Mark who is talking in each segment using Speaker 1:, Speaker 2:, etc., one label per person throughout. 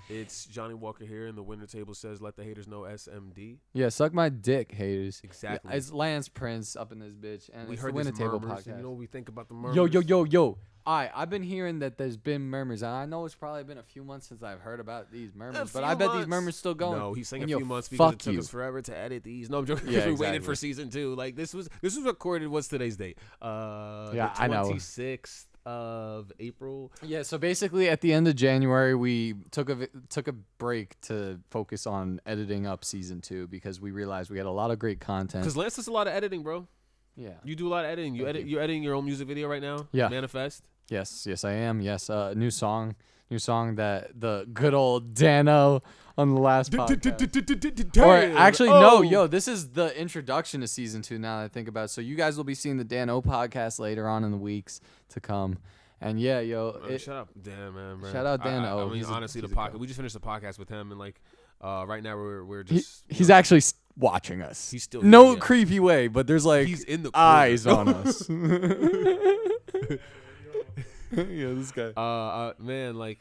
Speaker 1: It's Johnny Walker here, and the winner table says, "Let the haters know SMD."
Speaker 2: Yeah, suck my dick, haters.
Speaker 1: Exactly.
Speaker 2: Yeah, it's Lance Prince up in this bitch, and
Speaker 1: We
Speaker 2: it's
Speaker 1: heard
Speaker 2: the winner
Speaker 1: these
Speaker 2: table
Speaker 1: murmurs,
Speaker 2: podcast.
Speaker 1: and you know what we think about the murmurs.
Speaker 2: Yo. I've been hearing that there's been murmurs. And I know it's probably been a few months since I've heard about these murmurs, but I bet these murmurs still going.
Speaker 1: No, he's saying
Speaker 2: And
Speaker 1: a
Speaker 2: yo,
Speaker 1: few months because it
Speaker 2: fuck
Speaker 1: took
Speaker 2: you.
Speaker 1: us forever to edit these. No, I'm joking.
Speaker 2: Yeah,
Speaker 1: We waited for
Speaker 2: exactly.
Speaker 1: season 2. Like this was recorded. What's today's date?
Speaker 2: Yeah,
Speaker 1: the
Speaker 2: I know.
Speaker 1: 26th of April.
Speaker 2: Yeah, so basically at the end of January, we took a break to focus on editing up season 2 because we realized we had a lot of great content.
Speaker 1: Because Lance does a lot of editing, bro.
Speaker 2: Yeah.
Speaker 1: You do a lot of editing.
Speaker 2: Thank you.
Speaker 1: You're editing your own music video right now.
Speaker 2: Yeah.
Speaker 1: Manifest.
Speaker 2: Yes, I am. Yes, new song that the good old Dano on the last podcast. Or actually, no, yo, this is the introduction to season 2. Now that I think about it, so you guys will be seeing the Dano podcast later on in the weeks to come. And yeah, yo,
Speaker 1: shout out Dan, man. Bro.
Speaker 2: Shout out Dan.
Speaker 1: I mean,
Speaker 2: He's
Speaker 1: honestly,
Speaker 2: he's
Speaker 1: the podcast. We just finished the podcast with him, and like, right now we're just.
Speaker 2: He's actually watching us.
Speaker 1: He's still
Speaker 2: no
Speaker 1: here, yeah.
Speaker 2: creepy way, but there's like
Speaker 1: He's in the
Speaker 2: eyes
Speaker 1: corner.
Speaker 2: on us. Yeah, this guy.
Speaker 1: Man, like,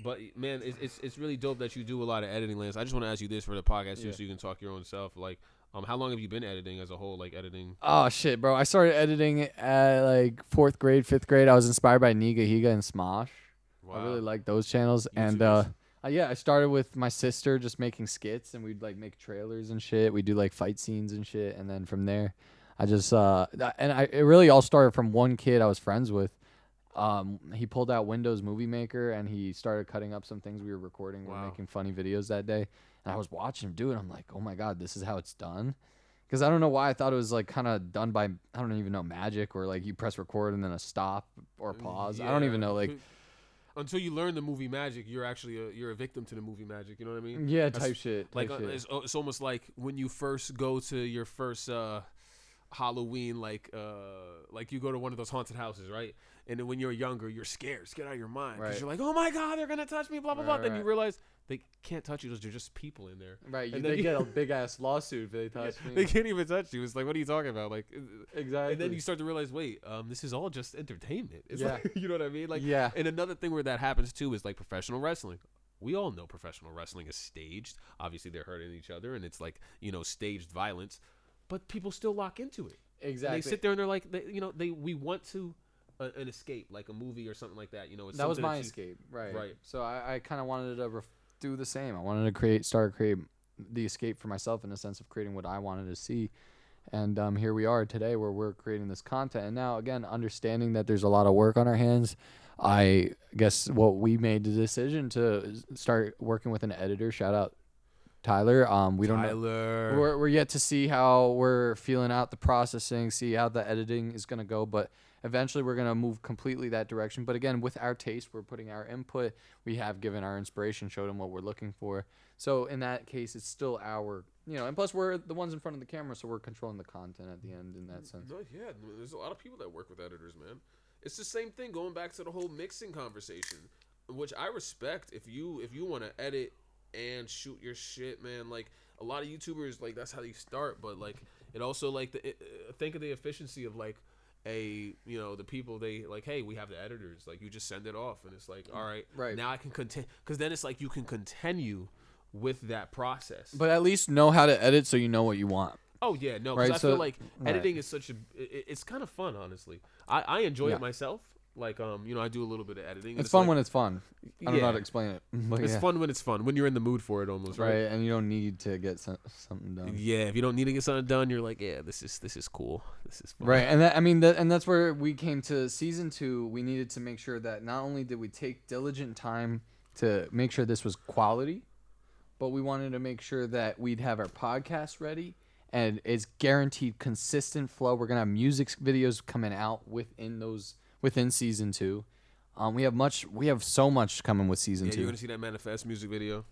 Speaker 1: but man, it's really dope that you do a lot of editing, Lance. I just want to ask you this for the podcast too, so you can talk your own self. Like, how long have you been editing as a whole? Like editing.
Speaker 2: Oh shit, bro! I started editing at like 4th grade, 5th grade. I was inspired by Niga, Higa, and Smosh.
Speaker 1: Wow.
Speaker 2: I really like those channels, and yeah, I started with my sister just making skits, and we'd like make trailers and shit. We do like fight scenes and shit, and then from there, I just it really all started from one kid I was friends with. He pulled out Windows Movie Maker and he started cutting up some things we were recording. We were making funny videos that day, and I was watching him do it. I'm like, oh my god, this is how it's done. Because I don't know why I thought it was like kind of done by, I don't even know, magic, or like you press record and then a stop or pause. I don't even know, like.
Speaker 1: Until you learn the movie magic, you're actually you're a victim to the movie magic. You know what I mean?
Speaker 2: Yeah, type shit.
Speaker 1: It's almost like when you first go to your first Halloween, like you go to one of those haunted houses, right? And then when you're younger, you're scared out of your mind because you're like, oh my god, they're gonna touch me, blah blah blah. Then you realize they can't touch you; they're just people in there.
Speaker 2: Right,
Speaker 1: and
Speaker 2: they get a big ass lawsuit if they touch me.
Speaker 1: They can't even touch you. It's like, what are you talking about? Like,
Speaker 2: exactly.
Speaker 1: And then you start to realize, wait, this is all just entertainment. It's
Speaker 2: yeah,
Speaker 1: like, you know what I mean? Like,
Speaker 2: yeah.
Speaker 1: And another thing where that happens too is like professional wrestling. We all know professional wrestling is staged. Obviously, they're hurting each other, and it's like, staged violence. But people still lock into it.
Speaker 2: Exactly.
Speaker 1: And they sit there and they're like, we want to an escape, like a movie or something like that. It's
Speaker 2: that was my escape, right?
Speaker 1: Right.
Speaker 2: So I kind of wanted to do the same. I wanted to start the escape for myself in the sense of creating what I wanted to see. And here we are today where we're creating this content. And now, again, understanding that there's a lot of work on our hands, I guess we made the decision to start working with an editor. Shout out Tyler. We don't know. We're yet to see how we're feeling out the processing, see how the editing is going to go, but eventually we're going to move completely that direction. But again, with our taste, we're putting our input. We have given our inspiration, showed them what we're looking for. So in that case, it's still our, and plus we're the ones in front of the camera, so we're controlling the content at the end in that sense.
Speaker 1: No, yeah, there's a lot of people that work with editors, man. It's the same thing going back to the whole mixing conversation, which I respect. If you want to edit and shoot your shit, man, like a lot of YouTubers, like that's how they start. But like it also like think of the efficiency of like the people, they like, hey, we have the editors, like you just send it off and it's like, all right, now I can continue, because then it's like you can continue with that process,
Speaker 2: but at least know how to edit so you know what you want.
Speaker 1: Oh yeah, no, because I feel like editing is such it's kind of fun, honestly. I enjoy it myself. Like I do a little bit of editing.
Speaker 2: It's fun when it's fun. I don't know how to explain it. But
Speaker 1: it's fun when it's fun, when you're in the mood for it, almost, right?
Speaker 2: And you don't need to get something done.
Speaker 1: Yeah, if you don't need to get something done, you're like, yeah, this is cool. This is fun.
Speaker 2: Right, and and that's where we came to season 2. We needed to make sure that not only did we take diligent time to make sure this was quality, but we wanted to make sure that we'd have our podcast ready and it's guaranteed consistent flow. We're gonna have music videos coming out within season 2. We have so much coming with season 2.
Speaker 1: You're gonna see that Manifest music video.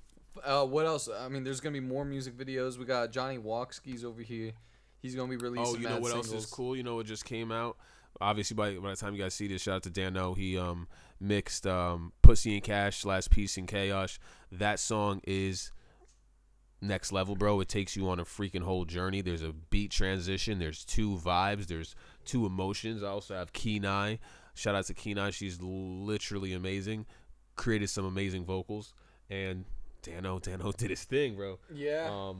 Speaker 2: What else? I mean, there's gonna be more music videos. We got Johnny Walkski's over here. He's gonna be releasing.
Speaker 1: Oh, you know what else is cool? You know what just came out? Obviously, by the time you guys see this, shout out to Dano. He mixed "Pussy and Cash" / "Peace and Chaos." That song is next level, bro. It takes you on a freaking whole journey. There's a beat transition. There's 2 vibes. There's 2 emotions. I also have Kenai. Shout out to Kenai. She's literally amazing. Created some amazing vocals. and Dano did his thing, bro.
Speaker 2: Yeah.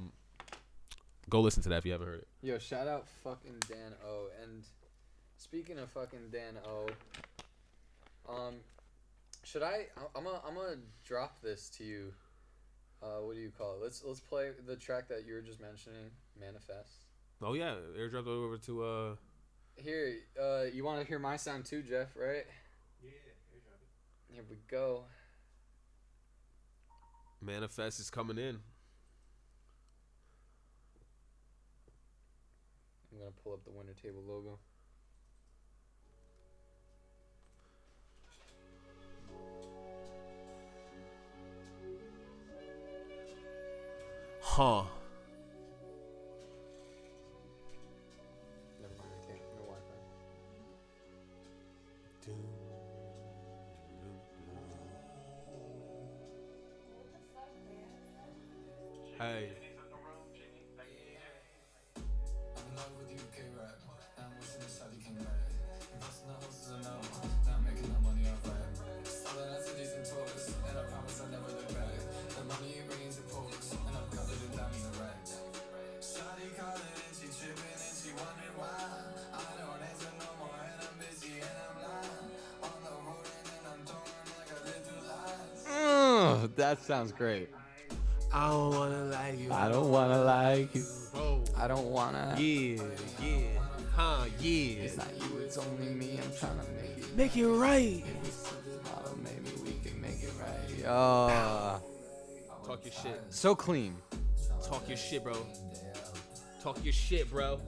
Speaker 1: Go listen to that if you haven't heard it.
Speaker 2: Yo, shout out fucking Dan O. And speaking of fucking Dan O, should I'm gonna drop this to you. What do you call it? Let's play the track that you were just mentioning, Manifest.
Speaker 1: Oh yeah, airdrop over to
Speaker 2: Here, you want to hear my sound too, Jeff, right?
Speaker 3: Yeah, airdrop it.
Speaker 2: Here we go.
Speaker 1: Manifest is coming in.
Speaker 2: I'm gonna pull up the winner table logo.
Speaker 1: Huh.
Speaker 2: Never mind, I can't. No Wi-Fi.
Speaker 1: Hey.
Speaker 4: I'm in love with UK rap. Now I'm wishing this shawty came back. Busting the houses and now not making no money off rap. Selling out to decent tours, and I promise I'll never look back. The money it brings it pulls, and I'm covered in diamonds and racks. Shawty calling and she tripping and she wondering why. I don't answer no more and I'm busy and I'm not on the road and I'm torn like I live through lies.
Speaker 2: That sounds great.
Speaker 1: I don't wanna like you.
Speaker 2: I don't wanna like you.
Speaker 1: Bro.
Speaker 2: I don't wanna.
Speaker 1: Yeah. Huh, yeah.
Speaker 2: It's not you, it's only me. I'm trying to make it.
Speaker 1: Make it right.
Speaker 2: Model, maybe we can make it right.
Speaker 1: Talk your shit.
Speaker 2: So clean.
Speaker 1: Talk your shit, bro. Talk your shit, bro.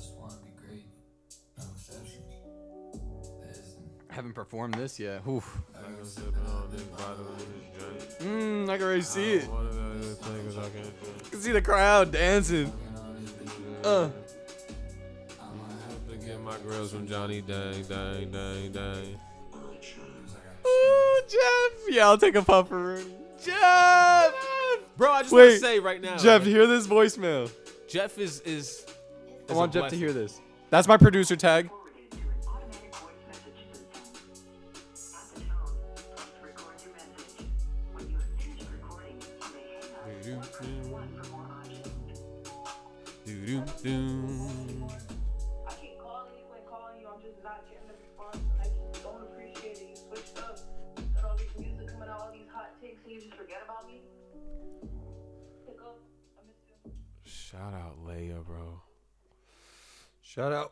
Speaker 2: Haven't performed this yet. Oof. I can already see it. I can see the crowd dancing.
Speaker 1: To get my girls from Johnny Dang.
Speaker 2: Ooh, Jeff. Yeah, I'll take a puff for Rooney.
Speaker 1: Jeff! Bro, I just
Speaker 2: Wait,
Speaker 1: want to say right now.
Speaker 2: Jeff,
Speaker 1: like,
Speaker 2: hear this voicemail.
Speaker 1: Jeff is
Speaker 2: I want
Speaker 1: a
Speaker 2: Jeff to
Speaker 1: blessing.
Speaker 2: hear this. That's my producer tag.
Speaker 5: Forwarded to an automatic voice message system. At the tone, please record your message. When you have finished recording, you may hang up or press 1 for more options.
Speaker 6: I keep calling you and calling you. I'm just not getting the response. I just don't appreciate it. You switched up. Got all this music coming out, all these hot takes, and you just forget about me. Pick up. I miss you.
Speaker 1: Shout out Leia, bro.
Speaker 2: Shout out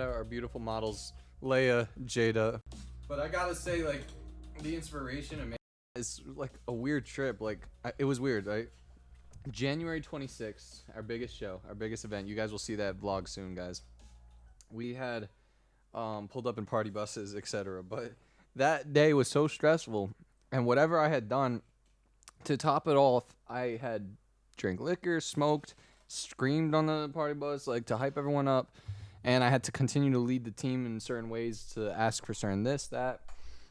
Speaker 2: our beautiful models, Leia, Jada. But I gotta say, like, the inspiration of it's like a weird trip. Like, it was weird, right? January 26th, our biggest show, our biggest event. You guys will see that vlog soon, guys. We had pulled up in party buses, etc. But that day was so stressful, and whatever I had done to top it off, I had drank liquor, smoked, screamed on the party bus, like, to hype everyone up, and I had to continue to lead the team in certain ways, to ask for certain this, that.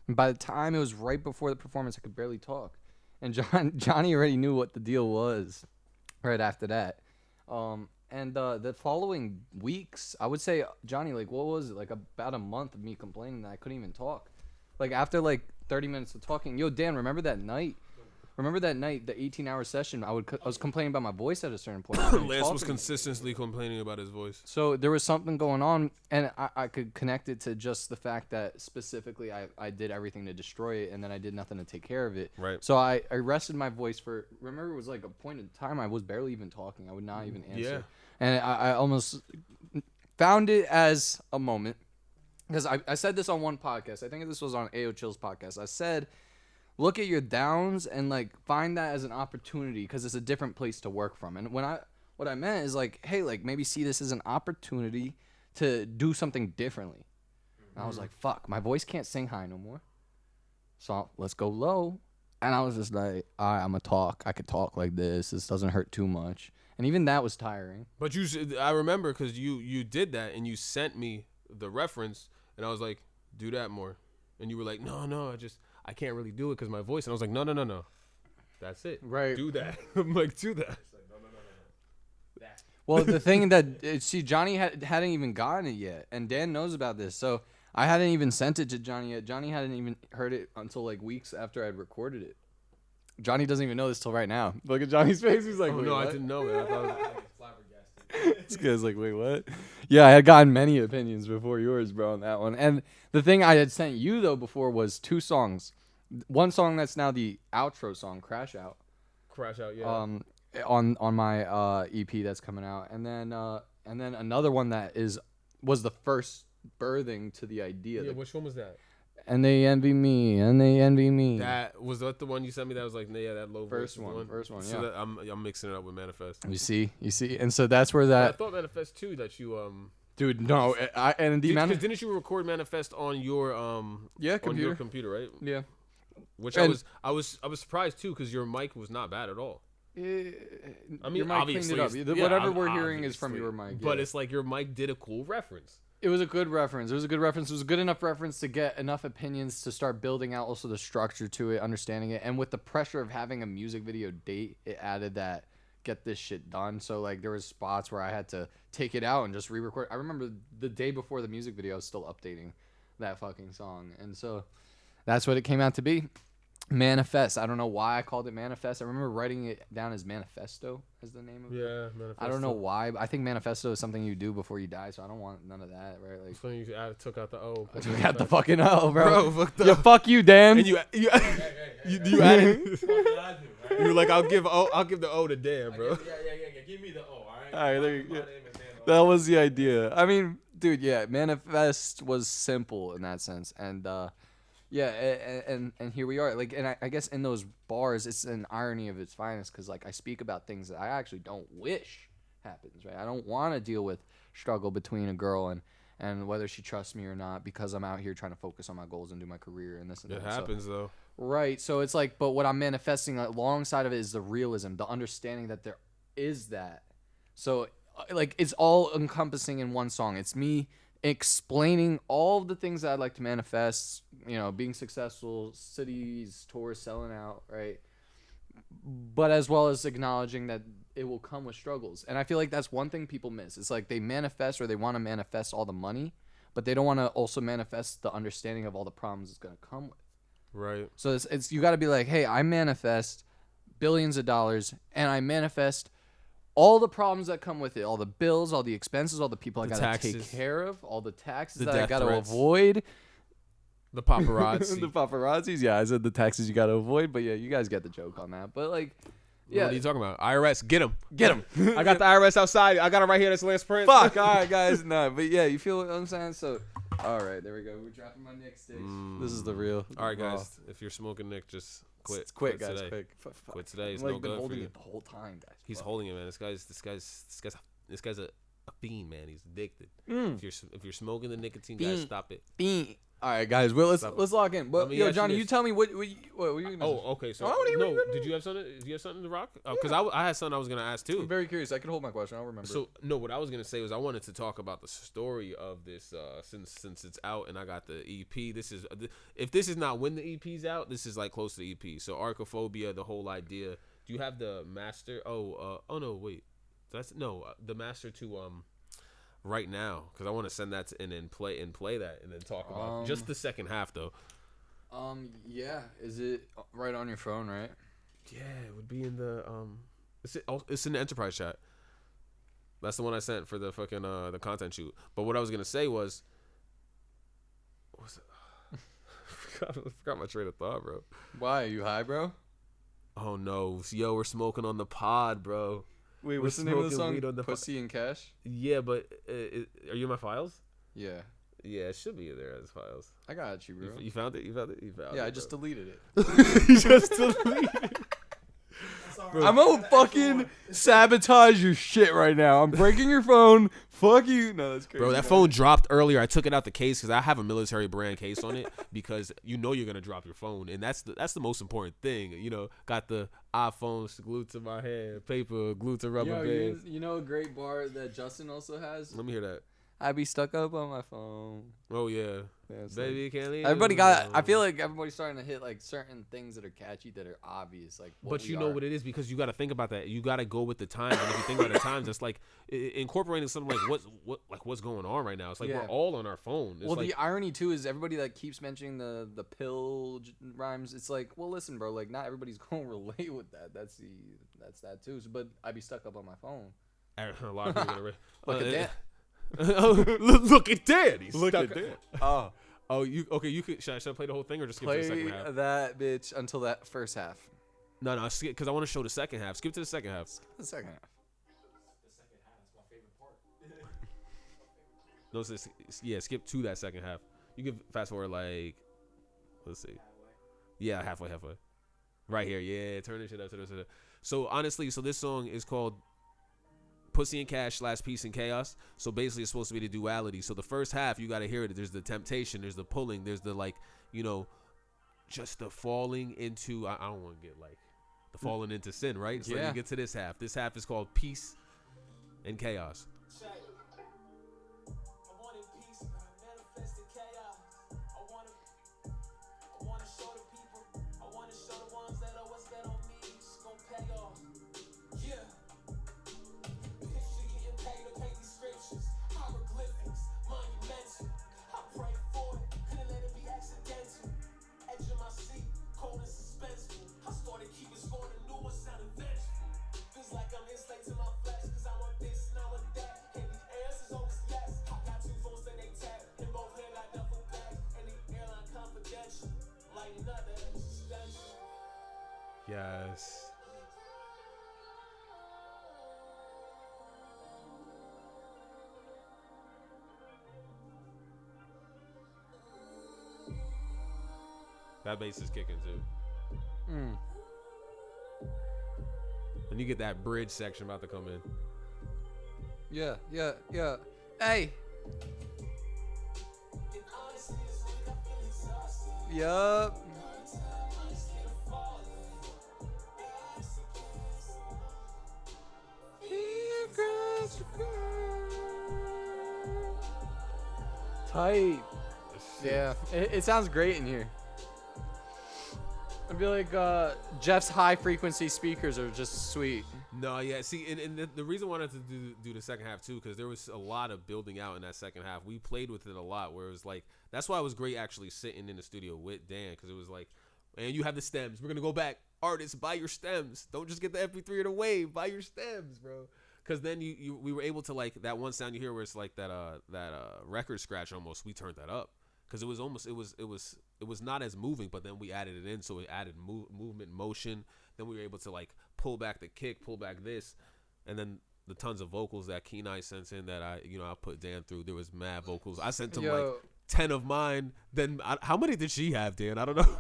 Speaker 2: And by the time it was right before the performance, I could barely talk, and Johnny already knew what the deal was right after that. And the following weeks, I would say, Johnny, like, what was it, like, about a month of me complaining that I couldn't even talk. Like, after like 30 minutes of talking, yo, Dan, remember that night, the 18-hour session? I was complaining about my voice at a certain point.
Speaker 1: Lance was consistently complaining about his voice.
Speaker 2: So there was something going on, and I could connect it to just the fact that specifically I did everything to destroy it, and then I did nothing to take care of it.
Speaker 1: Right.
Speaker 2: So I rested my voice for, remember, it was like a point in time I was barely even talking. I would not even answer.
Speaker 1: Yeah.
Speaker 2: And I almost found it as a moment, because I said this on one podcast. I think this was on AO Chill's podcast. I said, look at your downs and, like, find that as an opportunity, because it's a different place to work from. And what I meant is, like, hey, like, maybe see this as an opportunity to do something differently. And I was like, fuck, my voice can't sing high no more, so let's go low. And I was just like, all right, I'm gonna talk. I could talk like this. This doesn't hurt too much. And even that was tiring.
Speaker 1: But I remember, because you did that and you sent me the reference, and I was like, do that more. And you were like, no, I can't really do it because my voice. And I was like, no. That's it.
Speaker 2: Right.
Speaker 1: Do that. I'm like, do that.
Speaker 2: Well, the thing that, see, Johnny hadn't even gotten it yet, and Dan knows about this, so I hadn't even sent it to Johnny yet. Johnny hadn't even heard it until, like, weeks after I'd recorded it. Johnny doesn't even know this till right now. Look at Johnny's face. He's like,
Speaker 1: Oh
Speaker 2: wait,
Speaker 1: no,
Speaker 2: what?
Speaker 1: I didn't know that. I thought it was-
Speaker 2: This guy's like, wait, what? Yeah, I had gotten many opinions before yours, bro, on that one. And the thing I had sent you though before was 2 songs. One song that's now the outro song, Crash Out.
Speaker 1: Crash Out, yeah.
Speaker 2: On my EP that's coming out, and then another one that was the first birthing to the idea.
Speaker 1: Yeah, which one was that?
Speaker 2: And they envy me, and they envy me.
Speaker 1: That was that the one you sent me that was like, yeah, that low
Speaker 2: First
Speaker 1: voice
Speaker 2: one, first one,
Speaker 1: So
Speaker 2: yeah.
Speaker 1: that, I'm mixing it up with Manifest.
Speaker 2: You see, and so that's where
Speaker 1: I
Speaker 2: that
Speaker 1: thought Manifest too that you
Speaker 2: dude. No, and the amount
Speaker 1: because
Speaker 2: of
Speaker 1: didn't you record Manifest on your on your computer, right?
Speaker 2: yeah.
Speaker 1: Which
Speaker 2: And-
Speaker 1: I was surprised too because your mic was not bad at all.
Speaker 2: I
Speaker 1: mean,
Speaker 2: your mic cleaned
Speaker 1: obviously,
Speaker 2: it up.
Speaker 1: yeah,
Speaker 2: Whatever we're hearing is from
Speaker 1: obviously.
Speaker 2: your mic.
Speaker 1: But
Speaker 2: yeah.
Speaker 1: it's like your mic did a cool reference.
Speaker 2: It was a good reference. It was a good reference. It was a good enough reference to get enough opinions to start building out also the structure to it, understanding it. And with the pressure of having a music video date, it added that get this shit done. So like there was spots where I had to take it out and just re-record. I remember the day before the music video, I was still updating that fucking song. And so that's what it came out to be. Manifest. I don't know why I called it Manifest. I remember writing it down as Manifesto as the name of it.
Speaker 1: Yeah, Manifest.
Speaker 2: I don't know why. But I think Manifesto is something you do before you die, so I don't want none of that, right? Like,
Speaker 1: So you took out the O.
Speaker 2: I got the fucking O, bro.
Speaker 1: Bro, fuck the
Speaker 2: Yeah, fuck you, Dan.
Speaker 1: And you added. You were like, I'll give the O to Dan, bro.
Speaker 3: Yeah. Give me the O, alright?
Speaker 2: All right, there you
Speaker 3: My
Speaker 2: go.
Speaker 3: name is Dan.
Speaker 2: That was the idea. I mean, dude, yeah, Manifest was simple in that sense, and yeah, and here we are. Like, and I guess in those bars, it's an irony of its finest, because like I speak about things that I actually don't wish happens, right? I don't want to deal with struggle between a girl and whether she trusts me or not, because I'm out here trying to focus on my goals and do my career and this and
Speaker 1: It
Speaker 2: that.
Speaker 1: happens though.
Speaker 2: Right. So it's like, but what I'm manifesting alongside of it is the realism, the understanding that there is that. So like it's all encompassing in one song. It's me explaining all of the things that I'd like to manifest, you know, being successful, cities, tours, selling out, right? But as well as acknowledging that it will come with struggles. And I feel like that's one thing people miss. It's like they manifest, or they want to manifest all the money, but they don't want to also manifest the understanding of all the problems it's going to come with.
Speaker 1: Right.
Speaker 2: So it's you got to be like, hey, I manifest billions of dollars, and I manifest all the problems that come with it, all the bills, all the expenses, all the people I
Speaker 1: The
Speaker 2: got to take
Speaker 1: taxes.
Speaker 2: care of, all the taxes
Speaker 1: The
Speaker 2: that I
Speaker 1: death
Speaker 2: got to
Speaker 1: threats.
Speaker 2: avoid.
Speaker 1: The paparazzi.
Speaker 2: The paparazzis, yeah, I said the taxes you got to avoid, but yeah, you guys get the joke on that. But like, yeah,
Speaker 1: What are you talking about? IRS, get him.
Speaker 2: get them.
Speaker 1: I got the IRS outside. I got it right here. That's Lance Prince.
Speaker 2: Fuck, all right, guys, no, but yeah, you feel what I'm saying? So, all right, there we go. We're dropping my Nick sticks. This is the real.
Speaker 1: All right,
Speaker 2: raw.
Speaker 1: guys. If you're smoking Nick, just quit.
Speaker 2: Quit, guys,
Speaker 1: today.
Speaker 2: quick.
Speaker 1: Quit today. It's
Speaker 2: I've
Speaker 1: no
Speaker 2: like been
Speaker 1: good for
Speaker 2: holding
Speaker 1: you.
Speaker 2: it the whole time, guys.
Speaker 1: He's
Speaker 2: Fuck.
Speaker 1: holding it, man. This guy's a fiend, man. He's addicted.
Speaker 2: Mm.
Speaker 1: If you're smoking the nicotine, guys,
Speaker 2: Fiend.
Speaker 1: stop it.
Speaker 2: Bean. All right, guys. Well, let's
Speaker 1: Stop it.
Speaker 2: let's lock in.
Speaker 1: Let
Speaker 2: But
Speaker 1: me
Speaker 2: yo,
Speaker 1: ask you
Speaker 2: Johnny,
Speaker 1: this.
Speaker 2: you tell me what were you gonna say?
Speaker 1: Oh, okay. So
Speaker 2: Oh, what are you
Speaker 1: no,
Speaker 2: gonna-
Speaker 1: did you have something? Did you have something to rock? Because I had something I was gonna ask too.
Speaker 2: I'm very curious. I can hold my question. I'll remember.
Speaker 1: So no, what I was gonna say was I wanted to talk about the story of this since it's out and I got the EP. This is if this is not when the EP's out, this is like close to the EP. So Archophobia, the whole idea. Do you have the master? Oh no, wait. That's no the master to right now because I want to send that to, and then play that and then talk about just the second half though.
Speaker 2: Yeah. Is it right on your phone, right?
Speaker 1: Yeah, it would be in the it's in the enterprise chat. That's the one I sent for the fucking the content shoot. But what I was gonna say was I forgot my train of thought, bro.
Speaker 2: Why are you high, bro?
Speaker 1: Oh no, yo, we're smoking on the pod, bro.
Speaker 2: Wait,
Speaker 1: We're
Speaker 2: what's the name of the
Speaker 1: smoking
Speaker 2: song?
Speaker 1: weed on the
Speaker 2: Pussy and Cash.
Speaker 1: Yeah, but are you in my files?
Speaker 2: Yeah,
Speaker 1: Yeah, it should be in there as files.
Speaker 2: I got you, bro.
Speaker 1: You found it? You found it? You found it?
Speaker 2: Yeah, I just
Speaker 1: bro.
Speaker 2: deleted it.
Speaker 1: You just deleted it.
Speaker 2: I'm gonna fucking sabotage your shit right now. I'm breaking your phone. Fuck you. No, that's crazy.
Speaker 1: Bro, that phone dropped earlier. I took it out the case because I have a military brand case on it because you know you're gonna drop your phone, and that's the most important thing. You know, got the iPhones glued to my hand, paper glued to rubber
Speaker 2: Yo,
Speaker 1: bands.
Speaker 2: you know a great bar that Justin also has?
Speaker 1: Let me hear that.
Speaker 2: I be stuck up on my phone.
Speaker 1: Oh yeah,
Speaker 2: Yeah, it's
Speaker 1: baby, you can't leave.
Speaker 2: everybody got. I
Speaker 1: alone.
Speaker 2: feel like everybody's starting to hit like certain things that are catchy that are obvious. Like,
Speaker 1: But you know what it is, because you got to think about that. You got to go with the times, and if you think about the times, it's like incorporating something like what's going on right now. It's like
Speaker 2: Yeah.
Speaker 1: we're all on our phone. It's
Speaker 2: Well,
Speaker 1: like,
Speaker 2: the irony too is everybody that keeps mentioning the rhymes. It's like, well, listen, bro. Like, not everybody's gonna relate with that. That's that too. So, but I be stuck up on my phone.
Speaker 1: a lot of people gonna
Speaker 2: Look at that.
Speaker 1: Look at that. He's
Speaker 2: Look
Speaker 1: stuck
Speaker 2: at
Speaker 1: there.
Speaker 2: Oh,
Speaker 1: Oh, you okay? You could. Should I play the whole thing or just skip to the
Speaker 2: play
Speaker 1: second half?
Speaker 2: that bitch until that first half.
Speaker 1: No, skip because I want to show the second half. Skip to the second half.
Speaker 2: The second half.
Speaker 3: The second half is my favorite part.
Speaker 1: No, yeah, skip to that second half. You can fast forward like, let's see. Yeah, halfway. Right here, yeah. Turn this shit up. So honestly, this song is called Pussy and Cash / Peace and Chaos. So basically, it's supposed to be the duality. So the first half, you gotta hear it. There's the temptation. There's the pulling. There's the like, just the falling into. I don't want to get like the falling into sin, right? So
Speaker 2: Yeah.
Speaker 1: you get to this half. This half is called Peace and Chaos.
Speaker 4: I wanted peace, but I manifested chaos. I wanna show the people. I wanna show the ones that owe what's that on me. It's gonna pay off. Yeah. Picture getting paid to pay these scriptures. Hieroglyphics, monumental. I pray for it, couldn't let it be accidental. Edge of my seat, cold and suspenseful. I started keeping score and knew it sounded vengeful. Feels like I'm enslaved to my flesh, cause I want this and I want that. And the answer's always yes. I got 2 phones that they tap, and both hands got duffel bags. And the airline confidential, like another existential.
Speaker 1: Yes. That bass is kicking too.
Speaker 2: Mm.
Speaker 1: And you get that bridge section about to come in.
Speaker 2: Yeah. Hey.
Speaker 4: And honestly, this week I feel exhausted.
Speaker 2: Yup. Tight. Yeah, it sounds great in here. I feel like Jeff's high frequency speakers are just sweet.
Speaker 1: No, yeah. See, and the reason I wanted to do the second half too, because there was a lot of building out in that second half. We played with it a lot, where it was like, that's why it was great actually sitting in the studio with Dan, because it was like, and you have the stems. We're gonna go back. Artists, buy your stems. Don't just get the MP3 or the Wave. Buy your stems, bro. Because then we were able to, like, that one sound you hear where it's like that record scratch almost. We turned that up because it was almost it was not as moving, but then we added it in, so it added movement, motion. Then we were able to like pull back the kick, pull back this, and then the tons of vocals that Kenai sent in that I put Dan through. There was mad vocals. I sent him like 10 of mine. Then how many did she have, Dan? I don't know.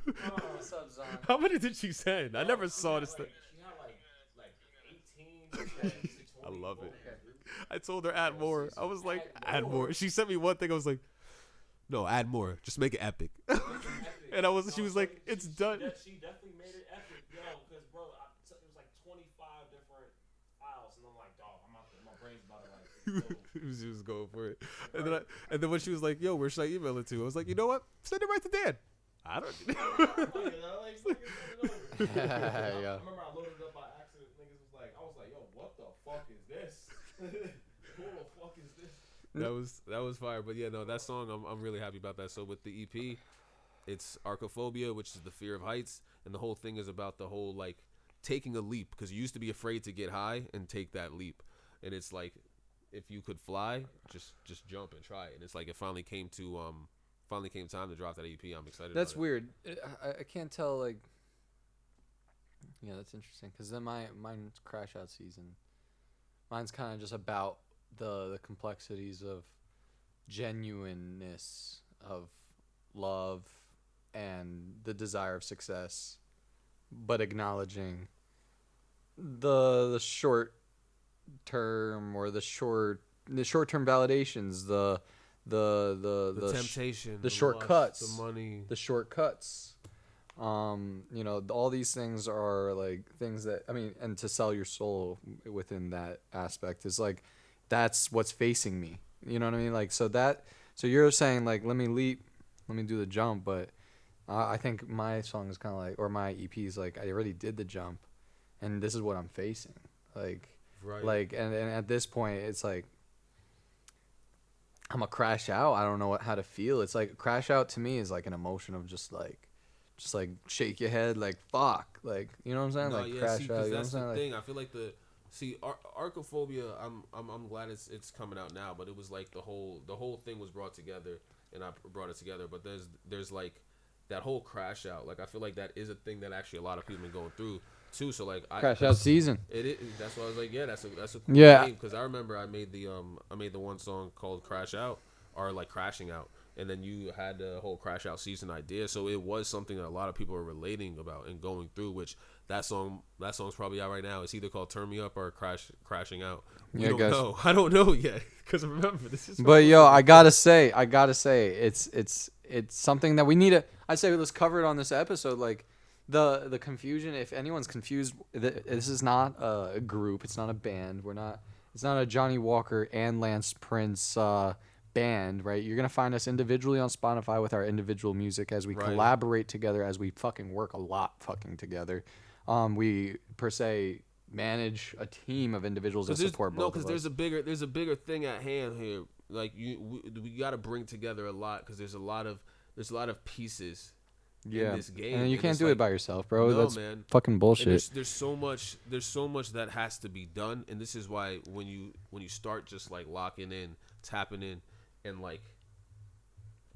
Speaker 2: What's up, Zon?
Speaker 1: How many did she send? I never saw this thing.
Speaker 3: She had like 18.
Speaker 1: I love it. I told her add more. I was like, add more. She sent me one thing. I was like, no, add more. Just make it epic. And she was like, it's done.
Speaker 3: She definitely made it epic, yo. Because bro, it was like 25 different files, and I'm like, dog, my brain's about to like.
Speaker 1: She was going for it. And then when she was like, yo, where should I email it to? I was like, you know what? Send it right to Dan. I don't know.
Speaker 3: I
Speaker 2: Yeah.
Speaker 3: remember I loaded it up by accident. Niggas was like, I was like, yo, what the fuck is this? Who the fuck is this?
Speaker 1: That was fire. But yeah, no, that song, I'm really happy about that. So with the EP, it's archophobia, which is the fear of heights, and the whole thing is about the whole like taking a leap, because you used to be afraid to get high and take that leap, and it's like if you could fly, just jump and try it. And it's like it finally came time to drop that EP. I'm excited.
Speaker 2: That's
Speaker 1: about it.
Speaker 2: weird. I can't tell, like, yeah, that's interesting, because then mine's Crash Out Season. Mine's kind of just about the complexities of genuineness of love and the desire of success, but acknowledging the short term or the short term validations, the
Speaker 1: temptation,
Speaker 2: the
Speaker 1: lust,
Speaker 2: shortcuts,
Speaker 1: the money,
Speaker 2: the shortcuts. All these things are like things that, I mean, and to sell your soul within that aspect is like, that's what's facing me. You know what I mean? Like, so you're saying like, let me leap, let me do the jump, but I think my song is kind of like, or my EP is like, I already did the jump, and this is what I'm facing. Like,
Speaker 1: Right.
Speaker 2: like, and at this point, it's like, I'm a crash out. I don't know how to feel. It's like crash out to me is like an emotion of just like shake your head, like fuck, like, you know what I'm saying?
Speaker 1: No,
Speaker 2: Like
Speaker 1: yeah,
Speaker 2: crash
Speaker 1: see,
Speaker 2: out.
Speaker 1: because
Speaker 2: You know what I'm
Speaker 1: that's
Speaker 2: saying?
Speaker 1: the
Speaker 2: Like,
Speaker 1: thing. I feel like Archophobia. I'm glad it's coming out now, but it was like the whole thing was brought together, and I brought it together. But there's like that whole crash out. Like I feel like that is a thing that actually a lot of people been going through too. So like
Speaker 2: crash out season.
Speaker 1: That's why I was like, yeah, that's a cool
Speaker 2: Yeah.
Speaker 1: name, because I remember I made the one song called Crash Out, or like Crashing Out, and then you had the whole Crash Out season idea. So it was something that a lot of people are relating about and going through, which that song's probably out right now. It's either called Turn Me Up or Crashing Out. We
Speaker 2: Yeah,
Speaker 1: don't
Speaker 2: guys.
Speaker 1: know. I don't know yet, because remember, this is
Speaker 2: But yo, I gotta say, it's something that we need to. I say let's cover it on this episode. Like the confusion. If anyone's confused, this is not a group. It's not a band. It's not a Johnny Walker and Lance Prince band, right? You're gonna find us individually on Spotify with our individual music as we
Speaker 1: Right.
Speaker 2: collaborate together, as we fucking work a lot fucking together. We per se manage a team of individuals that support both
Speaker 1: because
Speaker 2: of us.
Speaker 1: there's a bigger thing at hand here. Like we got to bring together a lot, because there's a lot of pieces in this game,
Speaker 2: and you can't
Speaker 1: it's
Speaker 2: do
Speaker 1: like,
Speaker 2: it by yourself, bro.
Speaker 1: No,
Speaker 2: That's
Speaker 1: man.
Speaker 2: fucking
Speaker 1: And
Speaker 2: bullshit.
Speaker 1: there's so much that has to be done, and this is why when you start just like locking in, tapping in, and like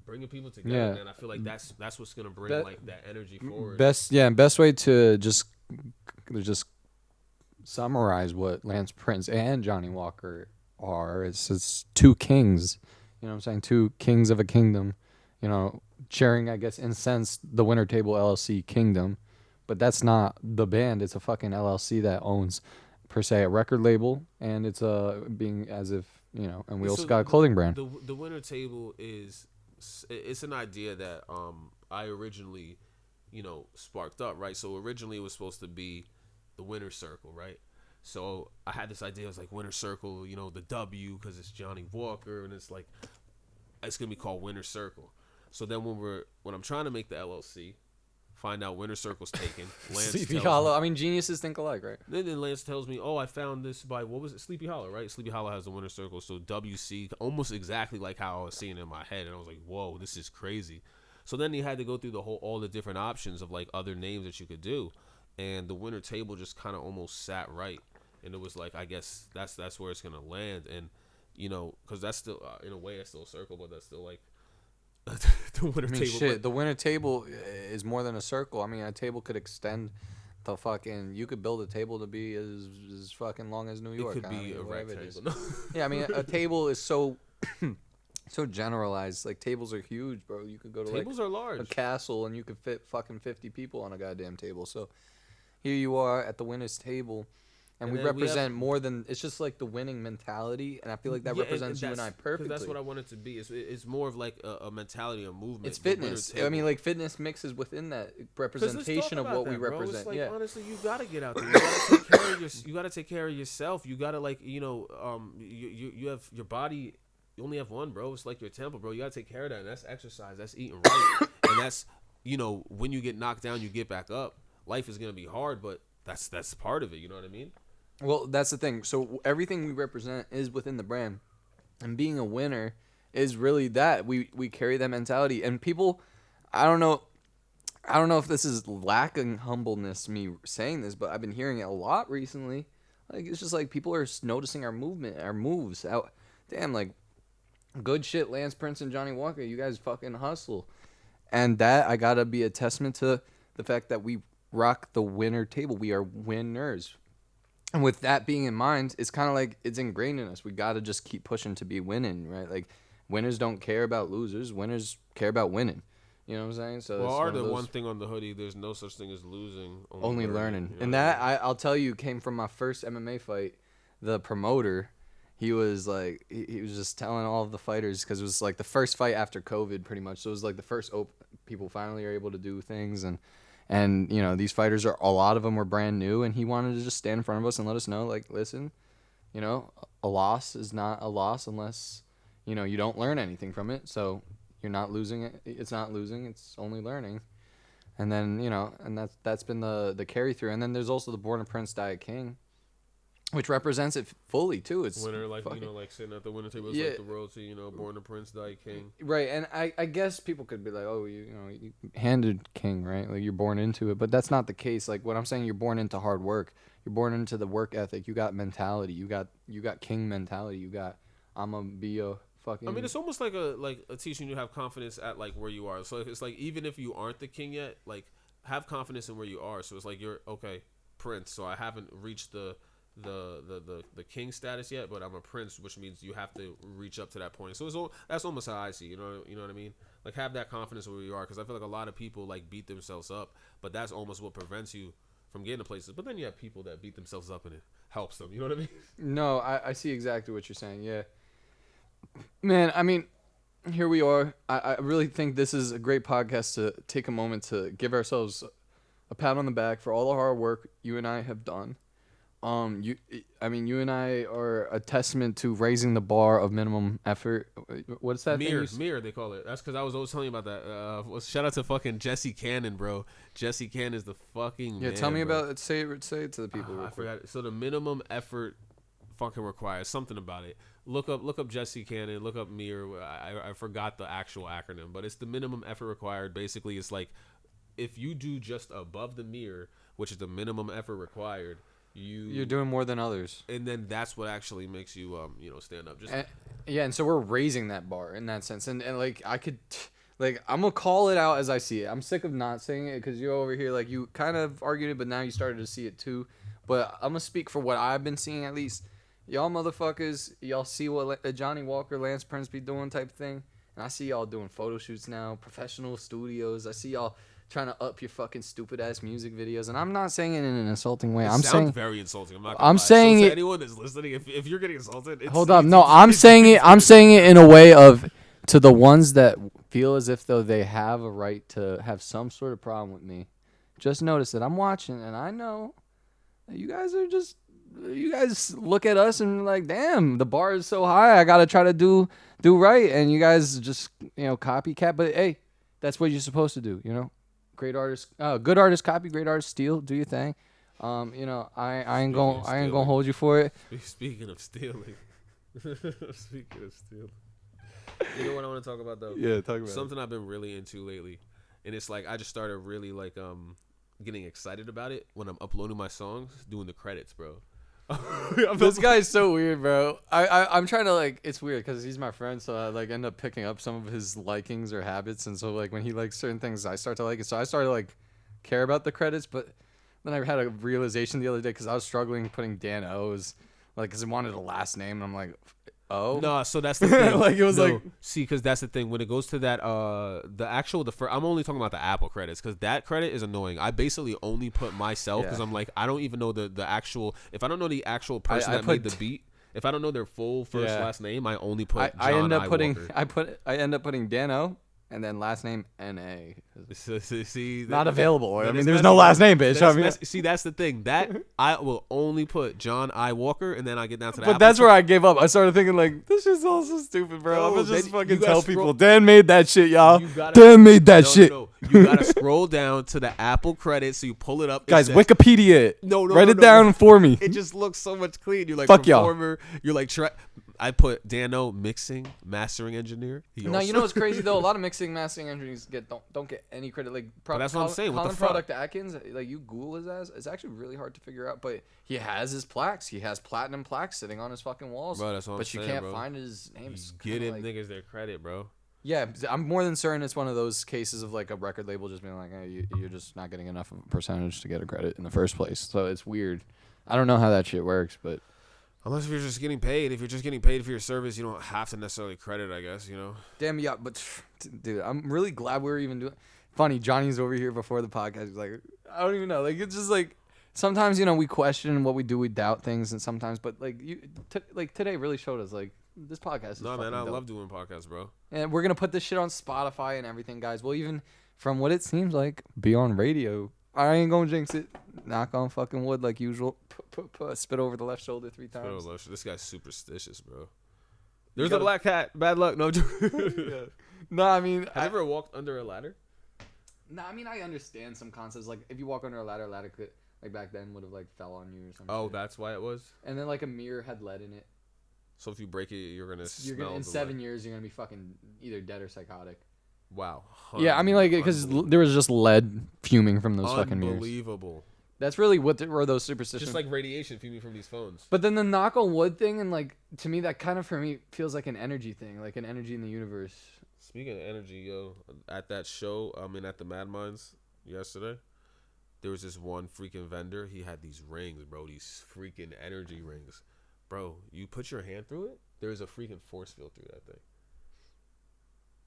Speaker 1: bringing people together,
Speaker 2: Yeah.
Speaker 1: man, I feel like that's what's gonna bring
Speaker 2: Be-
Speaker 1: like that energy forward.
Speaker 2: Best way to just summarize what Lance Prince and Johnny Walker are. It's two kings. You know what I'm saying? Two kings of a kingdom. You know, sharing, I guess, in a sense, the Winter Table LLC kingdom. But that's not the band. It's a fucking LLC that owns, per se, a record label, and it's being as if, you know, and we also
Speaker 1: So
Speaker 2: got a clothing brand.
Speaker 1: The Winter Table it's an idea that I originally, sparked up, right? So originally it was supposed to be the Winter Circle, right? So I had this idea. I was like, Winter Circle, the W, because it's Johnny Walker, and it's like it's gonna be called Winter Circle. So then when I'm trying to make the LLC, find out Winter Circle's taken. Lance
Speaker 2: Sleepy
Speaker 1: tells
Speaker 2: Hollow.
Speaker 1: me-
Speaker 2: I mean, geniuses think alike, right?
Speaker 1: Then Lance tells me, oh, I found this by, what was it? Sleepy Hollow, right? Sleepy Hollow has the Winter Circle. So WC, almost exactly like how I was seeing it in my head. And I was like, whoa, this is crazy. So then he had to go through all the different options of like other names that you could do. And the Winter Table just kind of almost sat right. And it was like, I guess that's where it's going to land. And, because that's still, in a way, it's still a circle, but that's still like the Winter
Speaker 2: I mean,
Speaker 1: Table.
Speaker 2: shit, the Winter Table is more than a circle. I mean, a table could extend the fucking. You could build a table to be as fucking long as New
Speaker 1: It
Speaker 2: York.
Speaker 1: could
Speaker 2: I
Speaker 1: be
Speaker 2: mean,
Speaker 1: a
Speaker 2: whatever it is.
Speaker 1: rectangle.
Speaker 2: Yeah, I mean, a table is so so generalized. Like tables are huge, bro. You could go to
Speaker 1: Tables are
Speaker 2: like
Speaker 1: large.
Speaker 2: a castle and you could fit fucking 50 people on a goddamn table. So here you are at the winner's table. And we
Speaker 1: then we have-
Speaker 2: represent more than it's just like the winning mentality, and I feel like that
Speaker 1: Yeah,
Speaker 2: represents you and I
Speaker 1: that's- 'cause
Speaker 2: perfectly.
Speaker 1: That's what I want it to be. It's more of like a mentality, a movement.
Speaker 2: It's
Speaker 1: the Winter
Speaker 2: fitness. I
Speaker 1: Table.
Speaker 2: mean, like fitness mixes within that
Speaker 1: 'Cause let's
Speaker 2: representation
Speaker 1: talk
Speaker 2: of
Speaker 1: about
Speaker 2: what we
Speaker 1: that, bro.
Speaker 2: represent.
Speaker 1: It's like,
Speaker 2: Yeah.
Speaker 1: honestly, you gotta get out there. You gotta take care of you gotta take care of yourself. You gotta you have your body. You only have one, bro. It's like your temple, bro. You gotta take care of that. And that's exercise. That's eating right. And that's when you get knocked down, you get back up. Life is gonna be hard, but that's part of it. You know what I mean?
Speaker 2: Well, that's the thing. So everything we represent is within the brand, and being a winner is really that we carry that mentality. And people, I don't know if this is lacking humbleness, me saying this, but I've been hearing it a lot recently. Like it's just like people are noticing our movement, our moves. Out, damn, like good shit. Lance Prince and Johnny Walker, you guys fucking hustle, and that I gotta be a testament to the fact that we rock the winner table. We are winners. And with that being in mind, it's kind of like it's ingrained in us. We got to just keep pushing to be winning, right? Like winners don't care about losers. Winners care about winning. You know what I'm saying? So
Speaker 1: Well,
Speaker 2: it's
Speaker 1: are
Speaker 2: one of
Speaker 1: the
Speaker 2: those-
Speaker 1: one thing on the hoodie? There's no such thing as losing.
Speaker 2: only learning.
Speaker 1: You know
Speaker 2: And
Speaker 1: what I
Speaker 2: that
Speaker 1: mean?
Speaker 2: I'll tell you came from my first MMA fight. The promoter, he was like he was just telling all of the fighters because it was like the first fight after COVID, pretty much. So it was like the first people finally are able to do things and these fighters a lot of them were brand new, and he wanted to just stand in front of us and let us know, like, listen, a loss is not a loss unless you don't learn anything from it, so you're not losing it. It's not losing, it's only learning. And then, and that's been the carry through. And then there's also the Born a Prince, Die a King, which represents it fully too. It's
Speaker 1: winner, like
Speaker 2: fucking,
Speaker 1: like sitting at the winner table,
Speaker 2: Yeah.
Speaker 1: like the royalty, Born a Prince, Die a King.
Speaker 2: right. And I guess people could be like, oh, you handed king, right? Like you're born into it, but that's not the case. Like what I'm saying, you're born into hard work. You're born into the work ethic. You got mentality. You got king mentality. You got I'm gonna be a fucking.
Speaker 1: I mean, it's almost like a teaching you to have confidence at like where you are. So it's like even if you aren't the king yet, like have confidence in where you are. So it's like you're okay, prince. So I haven't reached the king status yet, but I'm a prince, which means you have to reach up to that point. So that's almost how I see. You know what I mean? Like have that confidence where you are, because I feel like a lot of people like beat themselves up, but that's almost what prevents you from getting to places. But then you have people that beat themselves up and it helps them. You know what I mean?
Speaker 2: No, I see exactly what you're saying. Yeah. Man, I mean, here we are. I really think this is a great podcast to take a moment to give ourselves a pat on the back for all the hard work you and I have done. You and I are a testament to raising the bar of minimum effort. What's that thing?
Speaker 1: Mirror, they call it. That's because I was always telling you about that. Shout out to fucking Jesse Cannon, bro. Jesse Cannon is the fucking man,
Speaker 2: tell me
Speaker 1: bro.
Speaker 2: about it. Say it to the people.
Speaker 1: I forgot. So the minimum effort fucking requires something about it. Look up Jesse Cannon. Look up Mirror. I forgot the actual acronym, but it's the minimum effort required. Basically, it's like if you do just above the mirror, which is the minimum effort required, you're doing more than others, and then that's what actually makes you stand up. And so we're raising that bar in that sense, and like I could, like I'm gonna call it out as I see it. I'm sick of not saying it because you're over here like you kind of argued it, but now you started to see it too. But I'm gonna speak for what I've been seeing at least. Y'all motherfuckers, y'all see what Johnny Walker, Lance Prince be doing type thing, and I see y'all doing photo shoots now, professional studios. I see y'all trying to up your fucking stupid ass music videos, and I'm not saying it in an insulting way. I'm saying very insulting.
Speaker 2: I'm saying it.
Speaker 1: Anyone that's listening, if you're getting insulted,
Speaker 2: hold up. No, I'm saying it. I'm saying it in a way of to the ones that feel as if though they have a right to have some sort of problem with me. Just notice that I'm watching, and I know that you guys are just. You guys look at us and like, damn, the bar is so high. I gotta try to do right, and you guys just copycat. But hey, that's what you're supposed to do. Great artists, good artists copy, great artists steal. Do your thing. I ain't gonna hold you for it.
Speaker 1: Speaking of stealing, you know what I want to talk about though?
Speaker 2: Yeah, talk about
Speaker 1: something I've been really into lately, and it's like I just started really like getting excited about it when I'm uploading my songs, doing the credits, bro.
Speaker 2: This guy's so weird, bro. I'm trying to like. It's weird because he's my friend, so I like end up picking up some of his likings or habits, and so like when he likes certain things, I start to like it. So I started to like care about the credits, but then I had a realization the other day because I was struggling putting Dan O's, like because I wanted a last name, and I'm like, oh
Speaker 1: no. So that's the thing.
Speaker 2: Like it was like
Speaker 1: see, because that's the thing when it goes to that I'm only talking about the Apple credits because that credit is annoying. I basically only put myself because I'm like I don't even know the actual. If I don't know the actual person that made the beat, if I don't know their full first last name, I only put
Speaker 2: I end up putting
Speaker 1: Walker.
Speaker 2: I end up putting Dan O. And then last name N.A.
Speaker 1: See,
Speaker 2: not available. I mean, there's no last name, bitch. I mean,
Speaker 1: see, that's the thing. That I will only put John I. Walker, and then I get down to that.
Speaker 2: But that's where I gave up. I started thinking like, this is all so stupid, bro.
Speaker 1: No,
Speaker 2: I'm gonna just fucking
Speaker 1: gotta
Speaker 2: tell
Speaker 1: scroll-
Speaker 2: people. Dan made that shit, y'all.
Speaker 1: Dan
Speaker 2: Dan made that shit.
Speaker 1: No. You gotta scroll down to the Apple credits, so you pull it up.
Speaker 2: Guys, Wikipedia it.
Speaker 1: No,
Speaker 2: write it down for me.
Speaker 1: It just looks so much clean. You're like
Speaker 2: Fuck y'all.
Speaker 1: performer. You're like I put Dano mixing, mastering engineer.
Speaker 2: No, you know what's crazy though? A lot of mixing, mastering engineers don't get any credit. Like,
Speaker 1: but that's what I'm saying. What the fuck?
Speaker 2: Product Atkins, like you Google his ass, it's actually really hard to figure out. But he has his plaques. He has platinum plaques sitting on his fucking walls.
Speaker 1: Bro, that's what
Speaker 2: but
Speaker 1: I'm
Speaker 2: you
Speaker 1: saying,
Speaker 2: can't
Speaker 1: bro.
Speaker 2: find his name. It's
Speaker 1: get him
Speaker 2: like,
Speaker 1: niggas their credit, bro.
Speaker 2: Yeah, I'm more than certain it's one of those cases of like a record label just being like, hey, you're just not getting enough of a percentage to get a credit in the first place. So it's weird. I don't know how that shit works, but.
Speaker 1: Unless if you're just getting paid. If you're just getting paid for your service, you don't have to necessarily credit, I guess,
Speaker 2: Damn, yeah, but, dude, I'm really glad we're even doing... Funny, Johnny's over here before the podcast. He's like, I don't even know. Like, it's just like... Sometimes, we question what we do. We doubt things, and sometimes... But, like, today really showed us, like, this podcast is
Speaker 1: No, man, I
Speaker 2: dope.
Speaker 1: love doing podcasts, bro.
Speaker 2: And we're going to put this shit on Spotify and everything, guys. We'll even, from what it seems like, be on radio. I ain't gonna jinx it. Knock on fucking wood like usual. Spit over the left shoulder 3 times.
Speaker 1: This guy's superstitious, bro. There's
Speaker 2: gotta-
Speaker 1: a black cat. Bad luck. No. Have
Speaker 2: No, I mean,
Speaker 1: you ever walked under a ladder?
Speaker 2: no, I mean, I understand some concepts. Like, if you walk under a ladder could, like, back then would have, like, fell on you or something.
Speaker 1: Oh, that's why it was.
Speaker 2: And then, like, a mirror had lead in it.
Speaker 1: So if you break it, you're gonna.
Speaker 2: You're
Speaker 1: smell
Speaker 2: gonna, in
Speaker 1: the
Speaker 2: 7
Speaker 1: lead.
Speaker 2: years, you're gonna be fucking either dead or psychotic.
Speaker 1: Wow.
Speaker 2: Yeah, I mean, like, because there was just lead fuming from those fucking mirrors.
Speaker 1: Unbelievable.
Speaker 2: That's really what were those superstitions.
Speaker 1: Just like radiation fuming from these phones.
Speaker 2: But then the knock on wood thing, and like to me, that kind of for me feels like an energy thing, like an energy in the universe.
Speaker 1: Speaking of energy, yo, at that show, at the Mad Mines yesterday, there was this one freaking vendor. He had these rings, bro. These freaking energy rings, bro. You put your hand through it, there's a freaking force field through that thing.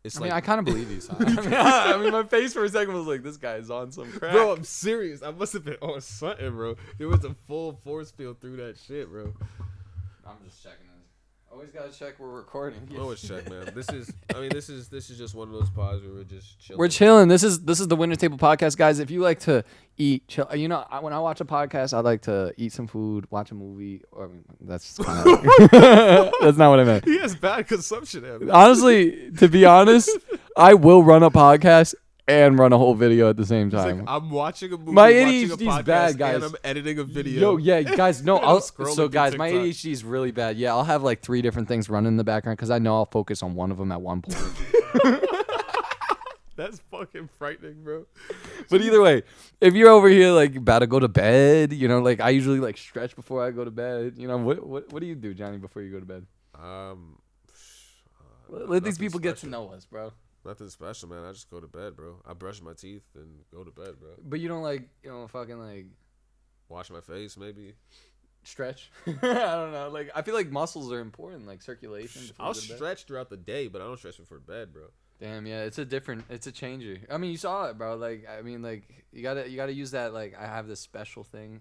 Speaker 1: It's
Speaker 2: I mean, I kind of believe you. I mean, my face for a second was like, this guy's on some crack.
Speaker 1: bro, I'm serious. I must have been on something, bro. There was a full force field through that shit, bro.
Speaker 2: I'm just checking this. Always gotta check we're recording.
Speaker 1: Always check, man. This is just one of those pods where we're just chilling.
Speaker 2: We're chilling. This is the Winter Table Podcast, guys. If you like to eat, chill. You know, when I watch a podcast, I like to eat some food, watch a movie. Or I mean, that's kind of that's not what I meant.
Speaker 1: He has bad consumption habits.
Speaker 2: Honestly, to be honest, I will run a podcast and run a whole video at the same
Speaker 1: It's like,
Speaker 2: time.
Speaker 1: I'm watching a movie,
Speaker 2: My
Speaker 1: watching a
Speaker 2: ADHD 's
Speaker 1: podcast,
Speaker 2: bad, guys.
Speaker 1: and I'm editing a video.
Speaker 2: Yo, yeah, guys, no.
Speaker 1: I'm scrolling
Speaker 2: So,
Speaker 1: through
Speaker 2: guys, my
Speaker 1: TikTok.
Speaker 2: ADHD is really bad. Yeah, I'll have like 3 different things running in the background because I know I'll focus on one of them at one point.
Speaker 1: That's fucking frightening, bro.
Speaker 2: But either way, if you're over here like about to go to bed, you know, like I usually like stretch before I go to bed. You know, what do you do, Johnny, before you go to bed? Let these
Speaker 1: nothing
Speaker 2: people get to
Speaker 1: special.
Speaker 2: know us, bro.
Speaker 1: Nothing special, man. I just go to bed, bro. I brush my teeth and go to bed, bro.
Speaker 2: But you don't like, you know, fucking like
Speaker 1: Wash my face, maybe.
Speaker 2: stretch. I don't know. Like I feel like muscles are important, like circulation. before
Speaker 1: I'll
Speaker 2: you go to bed.
Speaker 1: stretch throughout the day, but I don't stretch before bed, bro.
Speaker 2: Damn, yeah, it's a changer. I mean, you saw it, bro. Like, I mean, like, you gotta use that. Like, I have this special thing.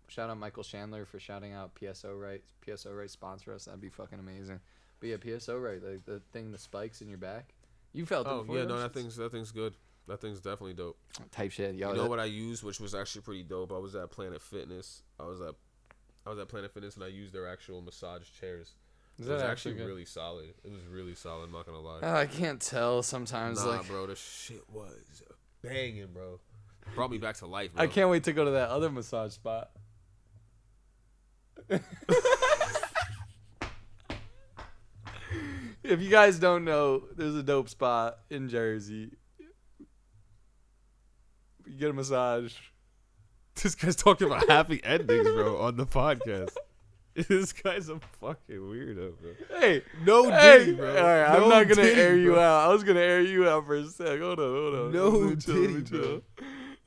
Speaker 2: Shout out Michael Chandler for shouting out PSO Right. PSO Right sponsor us. That'd be fucking amazing. But yeah, PSO Right, like the thing, the spikes in your back. You felt it
Speaker 1: Oh
Speaker 2: before,
Speaker 1: yeah,
Speaker 2: don't
Speaker 1: no,
Speaker 2: you?
Speaker 1: that thing's good. That thing's definitely dope.
Speaker 2: Type shit, yo.
Speaker 1: You know what I used, which was actually pretty dope. I was at Planet Fitness. I was at Planet Fitness, and I used their actual massage chairs.
Speaker 2: Is
Speaker 1: It was
Speaker 2: that
Speaker 1: actually
Speaker 2: good?
Speaker 1: really solid. It was really solid. I'm not gonna lie.
Speaker 2: I can't tell sometimes.
Speaker 1: Nah,
Speaker 2: like,
Speaker 1: bro, the shit was banging, bro. Brought me back to life, bro.
Speaker 2: I can't wait to go to that other massage spot. If you guys don't know, there's a dope spot in Jersey. You get a massage.
Speaker 1: This guy's talking about happy endings, bro, on the podcast. This guy's a fucking weirdo, bro.
Speaker 2: Hey,
Speaker 1: No
Speaker 2: hey,
Speaker 1: Diddy, bro.
Speaker 2: All right, I'm
Speaker 1: No
Speaker 2: not gonna
Speaker 1: Diddy,
Speaker 2: air you
Speaker 1: bro.
Speaker 2: out. I was gonna air you out for a sec. Hold on.
Speaker 1: No
Speaker 2: Let me chill,
Speaker 1: Diddy,
Speaker 2: let me
Speaker 1: bro.
Speaker 2: chill.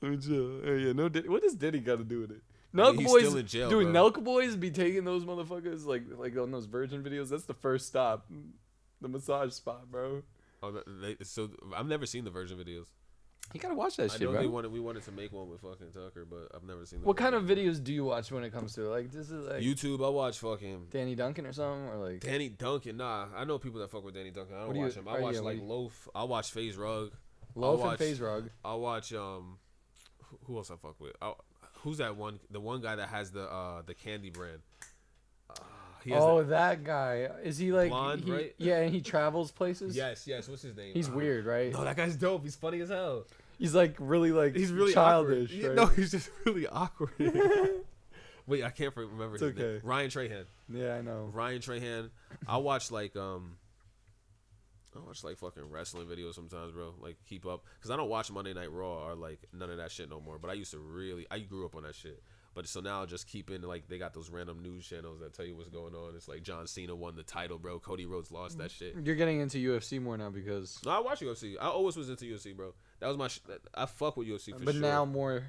Speaker 2: Let me chill. Hey, yeah, no Diddy. What does Diddy got to do with it?
Speaker 1: I mean,
Speaker 2: Nelk
Speaker 1: he's
Speaker 2: boys,
Speaker 1: still in jail,
Speaker 2: dude.
Speaker 1: bro.
Speaker 2: Nelk boys be taking those motherfuckers like on those Virgin videos. That's the first stop, the massage spot, bro.
Speaker 1: Oh, so I've never seen the Virgin videos.
Speaker 2: You gotta watch that
Speaker 1: I
Speaker 2: shit,
Speaker 1: know
Speaker 2: bro.
Speaker 1: we wanted to make one with fucking Tucker, but I've never seen.
Speaker 2: What kind of videos do you watch when it comes to like this is like
Speaker 1: YouTube? I watch fucking
Speaker 2: Danny Duncan or something or like
Speaker 1: Danny Duncan. Nah, I know people that fuck with Danny Duncan. I
Speaker 2: What
Speaker 1: don't
Speaker 2: do you-
Speaker 1: watch him. I
Speaker 2: are
Speaker 1: watch
Speaker 2: you-
Speaker 1: like
Speaker 2: what do you-
Speaker 1: Loaf. I watch FaZe Rug.
Speaker 2: Loaf
Speaker 1: watch-
Speaker 2: and FaZe Rug.
Speaker 1: I watch who else I fuck with? Who's that one? The one guy that has the candy brand. He has
Speaker 2: Oh, that guy. Is he like
Speaker 1: Blonde,
Speaker 2: he-
Speaker 1: right?
Speaker 2: Yeah, and he travels places.
Speaker 1: yes. What's his name?
Speaker 2: He's weird, right?
Speaker 1: No, that guy's dope. He's funny as hell.
Speaker 2: He's like really like
Speaker 1: He's really
Speaker 2: childish.
Speaker 1: awkward.
Speaker 2: Right?
Speaker 1: No, he's just really awkward. Wait, I can't remember his
Speaker 2: It's okay.
Speaker 1: name. Ryan Trahan.
Speaker 2: Yeah, I know.
Speaker 1: Ryan Trahan. I watch like fucking wrestling videos sometimes, bro. Like keep up, cause I don't watch Monday Night Raw or like none of that shit no more. But I used to really. I grew up on that shit. But so now I just keep in like they got those random news channels that tell you what's going on. It's like John Cena won the title, bro. Cody Rhodes lost that shit.
Speaker 2: You're getting into UFC more now because,
Speaker 1: No, I watch UFC. I always was into UFC, bro. That was my. I fuck with UFC for
Speaker 2: but
Speaker 1: sure.
Speaker 2: now more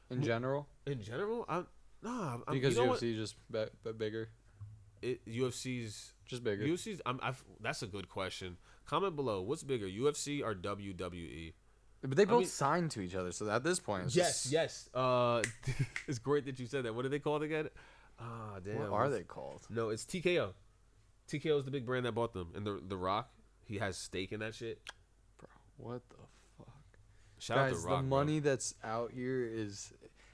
Speaker 2: in general
Speaker 1: in general, I'm
Speaker 2: because
Speaker 1: you know what?
Speaker 2: UFC just bigger,
Speaker 1: UFC's
Speaker 2: just bigger.
Speaker 1: UFC's. That's a good question. Comment below. What's bigger, UFC or WWE?
Speaker 2: But they both
Speaker 1: mean-
Speaker 2: signed to each other, so at this point, it's
Speaker 1: Yes,
Speaker 2: just-
Speaker 1: yes. It's great that you said that. What are they called again? Ah, damn.
Speaker 2: What are they called?
Speaker 1: No, it's TKO. TKO is the big brand that bought them, and the Rock. He has stake in that shit.
Speaker 2: What the fuck,
Speaker 1: Shout out
Speaker 2: guys?
Speaker 1: to Rock.
Speaker 2: The money that's out here is,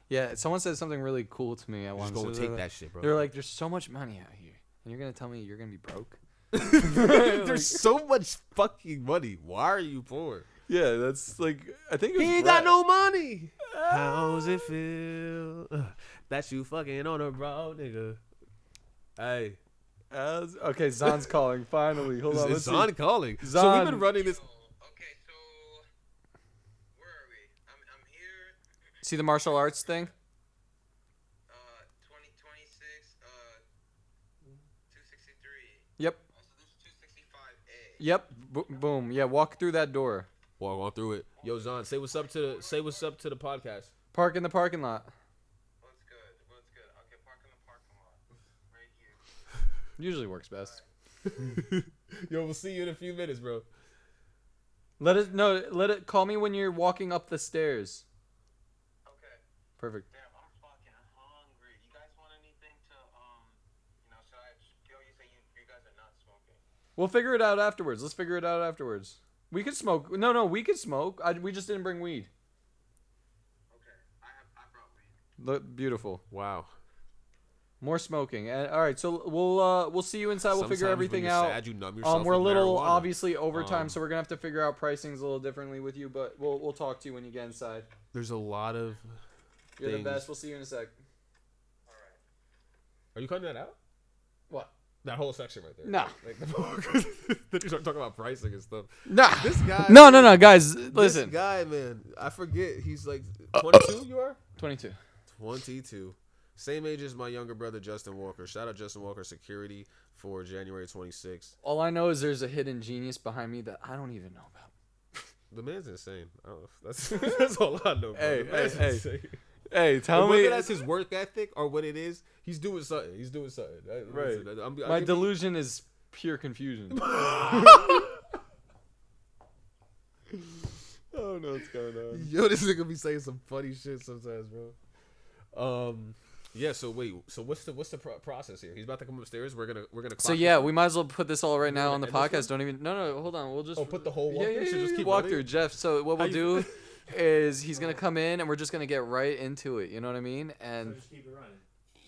Speaker 2: yeah. Someone said something really cool to me. I
Speaker 1: bro.
Speaker 2: want
Speaker 1: Just go
Speaker 2: to
Speaker 1: take that shit, bro.
Speaker 2: They're like, "There's so much money out here, and you're gonna tell me you're gonna be broke."
Speaker 1: There's so much fucking money. Why are you poor?
Speaker 2: Yeah, that's like I think it was
Speaker 1: He ain't got no money. How's it feel that you fucking on a road, nigga? Hey,
Speaker 2: okay, Zon's calling finally. Hold on,
Speaker 1: is
Speaker 2: let's
Speaker 1: Zon
Speaker 2: see.
Speaker 1: calling? So
Speaker 2: Zon.
Speaker 1: we've been running this.
Speaker 7: Okay, so where are we? I'm here.
Speaker 2: See the martial arts thing?
Speaker 7: 2026. 263.
Speaker 2: Yep.
Speaker 7: Also, this is 265A.
Speaker 2: Yep. Boom. Yeah, walk through that door.
Speaker 1: Walk on through it. Yo, Zon, say what's up to the podcast.
Speaker 2: Park in the parking lot.
Speaker 7: What's good? What's good? Okay, park in the parking lot. Right here.
Speaker 2: Usually works best.
Speaker 1: Yo, we'll see you in a few minutes, bro.
Speaker 2: Let it call me when you're walking up the stairs.
Speaker 7: Okay.
Speaker 2: Perfect.
Speaker 7: Damn, I'm fucking hungry. You guys want anything to should I? Yo, you say you guys are not smoking.
Speaker 2: We'll figure it out afterwards. Let's figure it out afterwards. We could smoke. No, we could smoke. We just didn't bring weed.
Speaker 7: Okay. I brought weed.
Speaker 2: Look beautiful.
Speaker 1: Wow.
Speaker 2: More smoking. And, all right, so we'll see you inside. We'll figure
Speaker 1: Sometimes
Speaker 2: everything
Speaker 1: when you're
Speaker 2: out.
Speaker 1: sad, you numb yourself
Speaker 2: We're a
Speaker 1: with
Speaker 2: little
Speaker 1: marijuana.
Speaker 2: obviously overtime, so we're gonna have to figure out pricings a little differently with you. But we'll talk to you when you get inside.
Speaker 1: There's a lot of.
Speaker 2: You're
Speaker 1: things.
Speaker 2: the best. We'll see you in a sec.
Speaker 7: All right.
Speaker 1: Are you cutting that out?
Speaker 2: What?
Speaker 1: That whole section right there.
Speaker 2: Nah.
Speaker 1: Like then you start talking about pricing and stuff.
Speaker 2: Nah.
Speaker 1: This guy.
Speaker 2: No, guys. Listen.
Speaker 1: This guy, man, I forget. He's like 22. You are
Speaker 2: 22.
Speaker 1: 22. Same age as my younger brother Justin Walker. Shout out Justin Walker Security for January 26th.
Speaker 2: All I know is there's a hidden genius behind me that I don't even know about.
Speaker 1: The man's insane. I don't know. That's all I know. Bro.
Speaker 2: Hey,
Speaker 1: The man's
Speaker 2: hey,
Speaker 1: insane.
Speaker 2: Hey, tell
Speaker 1: And whether
Speaker 2: me.
Speaker 1: that's his work ethic or what it is, he's doing something.
Speaker 2: Right.
Speaker 1: I'm
Speaker 2: My delusion is pure confusion. I don't know what's going on.
Speaker 1: Yo, this nigga be saying some funny shit sometimes, bro. Yeah. So wait. So what's the process here? He's about to come upstairs. We're gonna.
Speaker 2: So yeah, we might as well put this all right now
Speaker 1: gonna
Speaker 2: on the
Speaker 1: end this
Speaker 2: podcast. Don't even. No. Hold on. We'll just.
Speaker 1: Oh, put the whole
Speaker 2: Yeah,
Speaker 1: walkthrough?
Speaker 2: yeah,
Speaker 1: Should
Speaker 2: yeah,
Speaker 1: just
Speaker 2: yeah,
Speaker 1: keep
Speaker 2: walk
Speaker 1: running?
Speaker 2: through, Jeff. So what we'll
Speaker 1: How
Speaker 2: do is he's gonna come in and we're just gonna get right into it. You know what I mean? And
Speaker 3: Just keep it running.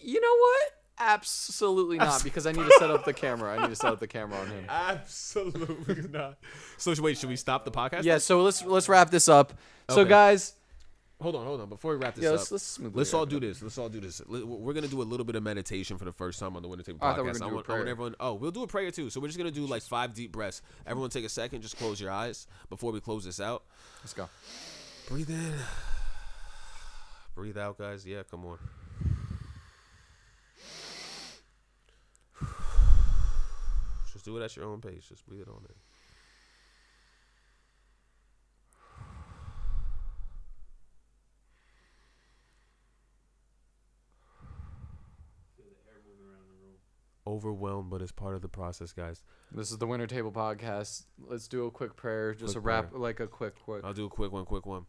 Speaker 2: you know what? Absolutely not, because I need to set up the camera. I need to set up the camera on him.
Speaker 1: Absolutely not. So wait, should we stop the podcast?
Speaker 2: Yeah. So let's wrap this up. So
Speaker 1: Okay.
Speaker 2: guys,
Speaker 1: Hold on. Before we wrap this
Speaker 2: yeah,
Speaker 1: up,
Speaker 2: let's smoothly
Speaker 1: let's
Speaker 2: wrap
Speaker 1: all
Speaker 2: it
Speaker 1: do
Speaker 2: up.
Speaker 1: this. We're gonna do a little bit of meditation for the first time on the Winner Table
Speaker 2: Oh, I thought we were
Speaker 1: podcast.
Speaker 2: gonna do a
Speaker 1: I want
Speaker 2: prayer.
Speaker 1: everyone. Oh, we'll do a prayer too. So we're just gonna do like 5 deep breaths. Everyone, take a second. Just close your eyes before we close this out.
Speaker 2: Let's go.
Speaker 1: Breathe in. Breathe out, guys. Yeah, come on. Just do it at your own pace. Just breathe it on in.
Speaker 3: Feel the air moving around the room.
Speaker 1: Overwhelmed, but it's part of the process, guys.
Speaker 2: This is the Winner Table podcast. Let's do a quick prayer. Just
Speaker 1: Quick
Speaker 2: a wrap,
Speaker 1: prayer.
Speaker 2: like a quick.
Speaker 1: I'll do a quick one.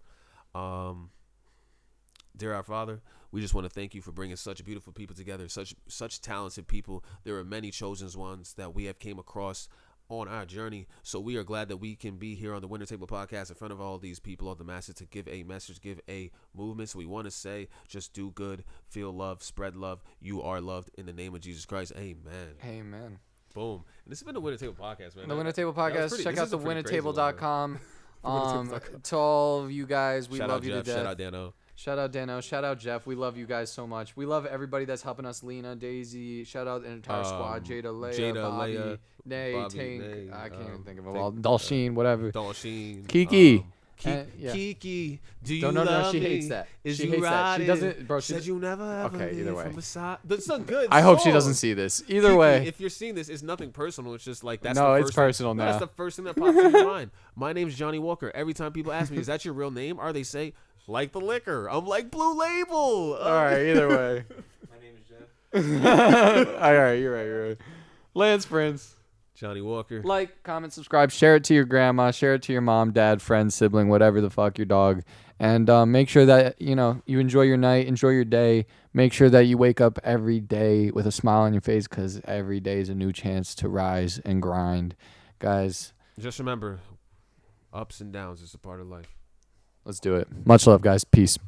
Speaker 1: Dear our Father, we just want to thank you for bringing such beautiful people together, such talented people. There are many chosen ones that we have came across on our journey. So we are glad that we can be here on the Winner Table podcast in front of all these people, all the masses, to give a message, give a movement. So we want to say, just do good, feel love, spread love. You are loved in the name of Jesus Christ. Amen.
Speaker 2: Amen.
Speaker 1: Boom. And this has been the Winner Table podcast, man.
Speaker 2: The Winner Table
Speaker 1: that was
Speaker 2: podcast.
Speaker 1: pretty-
Speaker 2: Check
Speaker 1: this
Speaker 2: out
Speaker 1: is a
Speaker 2: the
Speaker 1: pretty crazy one, man.
Speaker 2: winnertable.com.
Speaker 1: Winnertable.com.
Speaker 2: To all of you guys, we
Speaker 1: Shout
Speaker 2: love
Speaker 1: out
Speaker 2: you
Speaker 1: Jeff.
Speaker 2: to death.
Speaker 1: Shout out Dano.
Speaker 2: Shout out Dano. Shout out Jeff. We love you guys so much. We love everybody that's helping us. Lena, Daisy. Shout out the entire squad. Jada, Leia, Bobby,
Speaker 1: Leia,
Speaker 2: Nay,
Speaker 1: Bobby,
Speaker 2: Tank.
Speaker 1: Nay,
Speaker 2: I can't even think of them
Speaker 1: Tank,
Speaker 2: all. Dalsheen, whatever.
Speaker 1: Dalsheen.
Speaker 2: Kiki.
Speaker 1: Yeah.
Speaker 2: Yeah.
Speaker 1: Kiki, do you
Speaker 2: No,
Speaker 1: love
Speaker 2: she
Speaker 1: me?
Speaker 2: hates that.
Speaker 1: Is
Speaker 2: She
Speaker 1: you
Speaker 2: hates that. She
Speaker 1: riding?
Speaker 2: doesn't- bro, she
Speaker 1: Said
Speaker 2: does-
Speaker 1: you never ever
Speaker 2: Okay, either
Speaker 1: leave
Speaker 2: way.
Speaker 1: from beside. That's a good
Speaker 2: I hope she
Speaker 1: song.
Speaker 2: doesn't see this. Either
Speaker 1: Kiki,
Speaker 2: way.
Speaker 1: if you're seeing this, it's nothing personal. It's just like that's
Speaker 2: No,
Speaker 1: the
Speaker 2: it's
Speaker 1: first thing-
Speaker 2: personal
Speaker 1: no,
Speaker 2: now.
Speaker 1: That's the first thing that pops in your mind. My name's Johnny Walker. Every time people ask me, "Is that your real name?" or they say, "Like the liquor," I'm like, "Blue Label."
Speaker 2: All right, either way.
Speaker 3: My name is Jeff.
Speaker 2: All right, you're right. Lance Prince.
Speaker 1: Johnny Walker.
Speaker 2: Like, comment, subscribe, share it to your grandma, share it to your mom, dad, friend, sibling, whatever the fuck, your dog. And make sure that, you enjoy your night, enjoy your day. Make sure that you wake up every day with a smile on your face, because every day is a new chance to rise and grind. Guys,
Speaker 1: Just remember, ups and downs is a part of life.
Speaker 2: let's do it. Much love, guys. Peace.